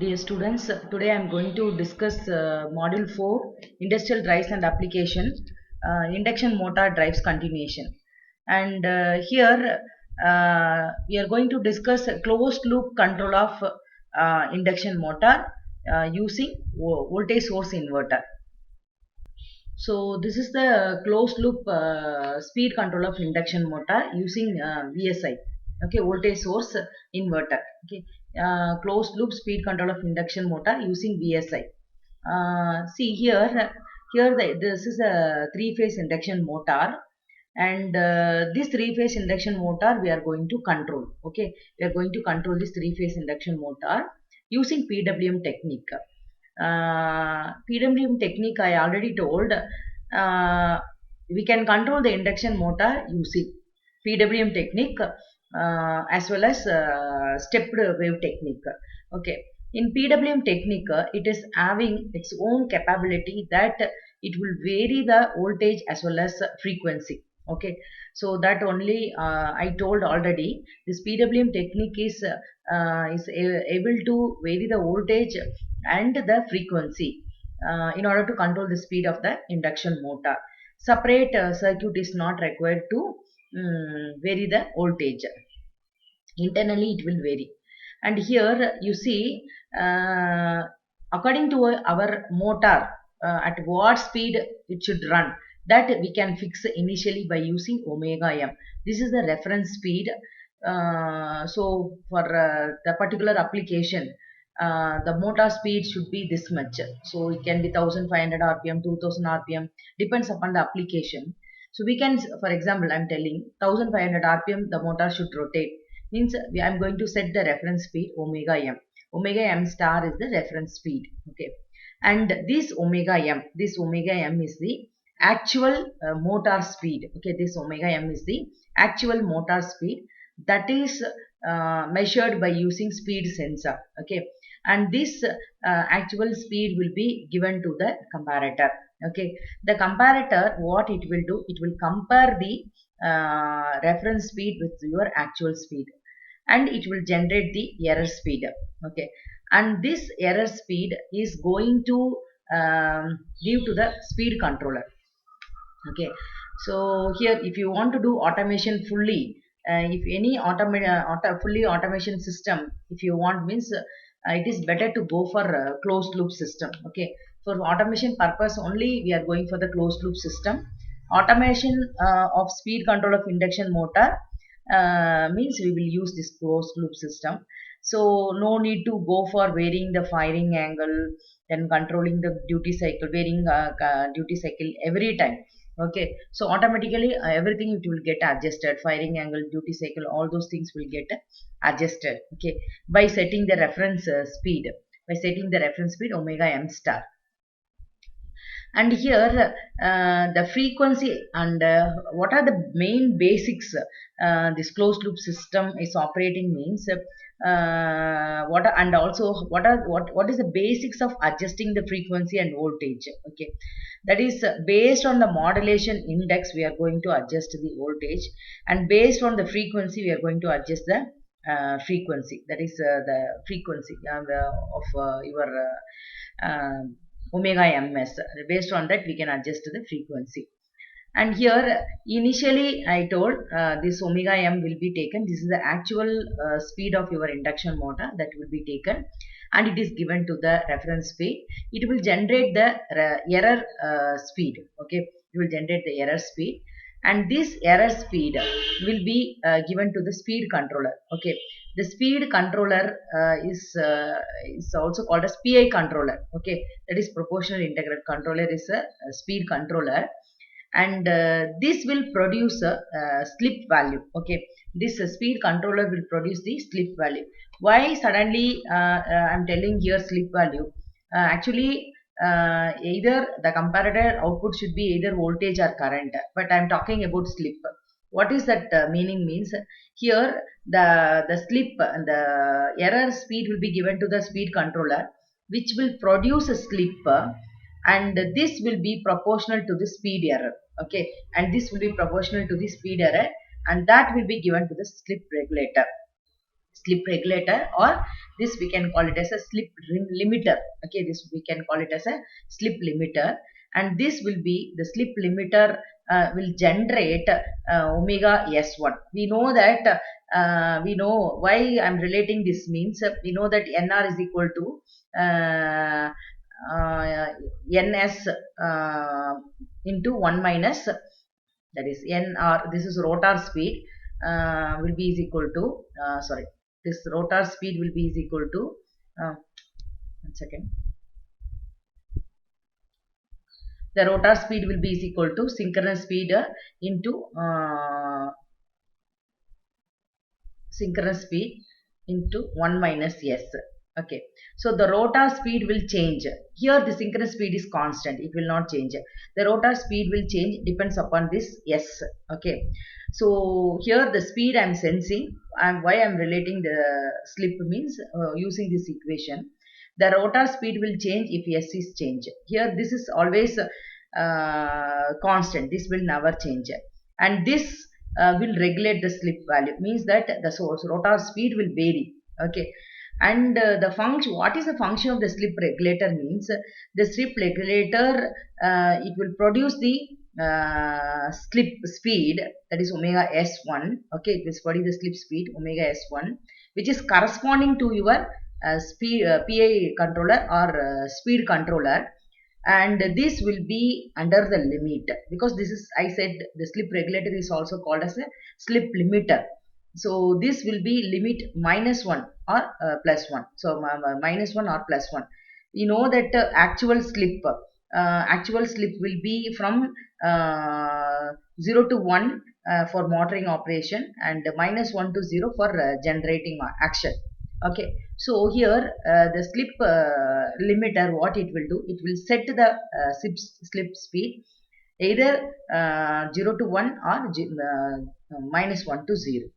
Dear students, today I am going to discuss Module 4 Industrial Drives and Application Induction Motor Drives Continuation. And here we are going to discuss a closed loop control of induction motor using voltage source inverter. So this is the closed loop speed control of induction motor using VSI. Okay, voltage source inverter. Okay, closed loop speed control of induction motor using VSI. See here, this is a three-phase induction motor, and this three-phase induction motor we are going to control. Okay, we are going to control this three-phase induction motor using PWM technique. PWM technique I already told. We can control the induction motor using PWM technique as well as stepped wave technique. Okay, in PWM technique it is having its own capability that it will vary the voltage as well as frequency. Okay, so that only I told already. This PWM technique is able to vary the voltage and the frequency in order to control the speed of the induction motor. Separate circuit is not required to vary the voltage. Internally it will vary. And here you see, according to our motor, at what speed it should run, that we can fix initially by using omega m. This is the reference speed. So for the particular application, the motor speed should be this much. So it can be 1500 rpm, 2000 rpm, depends upon the application. So we can, for example, I am telling 1500 rpm the motor should rotate. Means I am going to set the reference speed omega m. Omega m star is the reference speed. Okay, and this omega m is the actual motor speed. Okay, this omega m is the actual motor speed that is measured by using speed sensor. Okay, and this actual speed will be given to the comparator. Okay, the comparator, what it will do, it will compare the reference speed with your actual speed, and it will generate the error speed. Okay, and this error speed is going to give to the speed controller. Okay, so here if you want to do automation fully, if any fully automation system if you want, means it is better to go for closed loop system. Okay, for automation purpose only we are going for the closed loop system. Automation of speed control of induction motor means we will use this closed loop system. So no need to go for varying the firing angle, then controlling the duty cycle, varying duty cycle every time. Okay, so automatically everything it will get adjusted, firing angle, duty cycle, all those things will get adjusted. Okay, by setting the reference speed omega m star. And here the frequency and what are the main basics this closed loop system is operating means, and also what is the basics of adjusting the frequency and voltage. Okay, that is based on the modulation index we are going to adjust the voltage, and based on the frequency we are going to adjust the frequency, that is the frequency of your omega ms. Based on that we can adjust the frequency. And here initially I told this omega m will be taken. This is the actual speed of your induction motor that will be taken, and it is given to the reference speed. It will generate the error speed. Okay, it will generate the error speed, and this error speed will be given to the speed controller. Okay, the speed controller is also called as PI controller. Okay, that is proportional integrated controller is a speed controller, and this will produce a slip value. Okay, this speed controller will produce the slip value. Why suddenly I am telling here slip value? Actually either the comparator output should be either voltage or current, but I am talking about slip. What is that meaning means, here the slip and the error speed will be given to the speed controller, which will produce a slip, and this will be proportional to the speed error. Okay, and this will be proportional to the speed error, and that will be given to the slip regulator. slip regulator, or this we can call it as a slip limiter. Okay, this we can call it as a slip limiter, and this will be the slip limiter will generate omega s1. We know that we know why I'm relating this means we know that nr is equal to uh, ns into 1 minus, that is nr, this is rotor speed, will be is equal to sorry, this rotor speed will be is equal to uh, one second, the rotor speed will be is equal to synchronous speed into synchronous speed into 1 minus s. Okay, so the rotor speed will change. Here the synchronous speed is constant, it will not change. The rotor speed will change, depends upon this s. Okay, so here the speed I'm sensing, and why I'm relating the slip means using this equation, the rotor speed will change if s is change. Here this is always constant, this will never change, and this will regulate the slip value, means that the source rotor speed will vary. Okay, and the function, what is the function of the slip regulator means the slip regulator it will produce the slip speed, that is omega s1. Okay, it will produce the slip speed omega s1, which is corresponding to your speed PI controller or speed controller, and this will be under the limit, because this is, I said, the slip regulator is also called as a slip limiter. So this will be limit -1 or +1. So minus 1 or +1. You know that actual slip will be from 0 to 1 for motoring operation, and -1 to 0 for generating action. Okay, so here the slip limiter, what it will do, it will set the slip speed either 0 to 1 or -1 to 0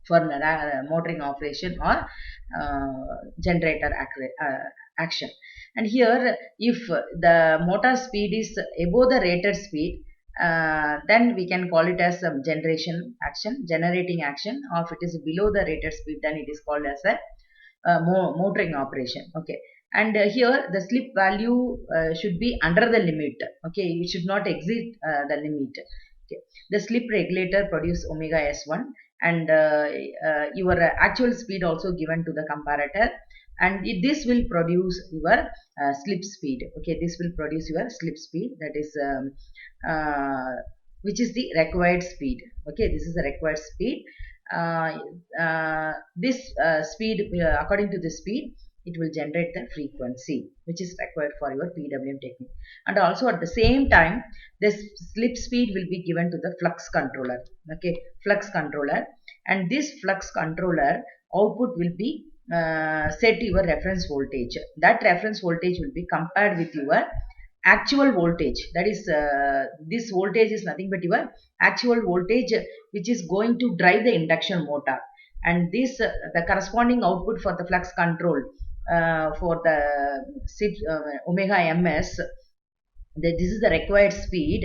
for motoring operation or generator action. And here if the motor speed is above the rated speed, then we can call it as a generating action, or if it is below the rated speed, then it is called as a motoring operation. Okay, and here the slip value should be under the limit. Okay, it should not exceed the limit. Okay, the slip regulator produce omega s1, and your actual speed also given to the comparator, and this will produce your slip speed. Okay, this will produce your slip speed, that is which is the required speed. Okay, this is the required speed. This speed, according to the speed, it will generate the frequency which is required for your PWM technique. And also at the same time, this slip speed will be given to the flux controller. Okay, flux controller, and this flux controller output will be set your reference voltage. That reference voltage will be compared with your actual voltage, that is this voltage is nothing but your actual voltage which is going to drive the induction motor, and this the corresponding output for the flux control for the omega ms, that this is the required speed,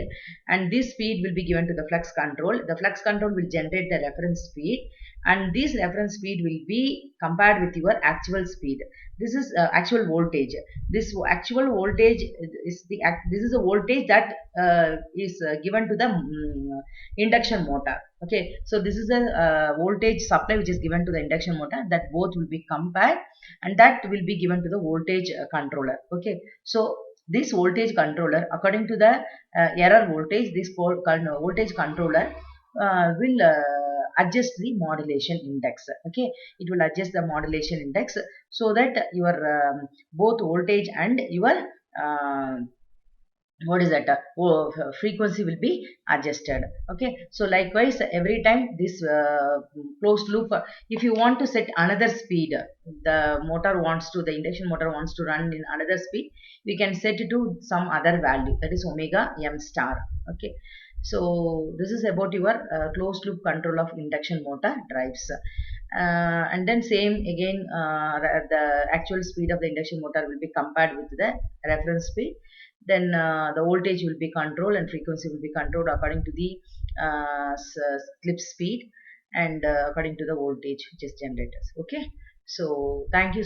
and this speed will be given to the flux control. The flux control will generate the reference speed, and this reference speed will be compared with your actual speed. This is actual voltage. This actual voltage is this is a voltage that is given to the induction motor. Okay, so this is a voltage supply which is given to the induction motor, that both will be compared, and that will be given to the voltage controller. Okay, so this voltage controller, according to the error voltage, this voltage controller will adjust the modulation index. Okay, it will adjust the modulation index so that your both voltage and your what is that frequency will be adjusted. Okay, so likewise every time this closed loop, if you want to set another speed, the induction motor wants to run in another speed, we can set it to some other value, that is omega m star. Okay, so this is about your closed loop control of induction motor drives. And then same again, the actual speed of the induction motor will be compared with the reference speed. Then the voltage will be controlled and frequency will be controlled according to the slip speed. and according to the voltage which is generated. Okay, so thank you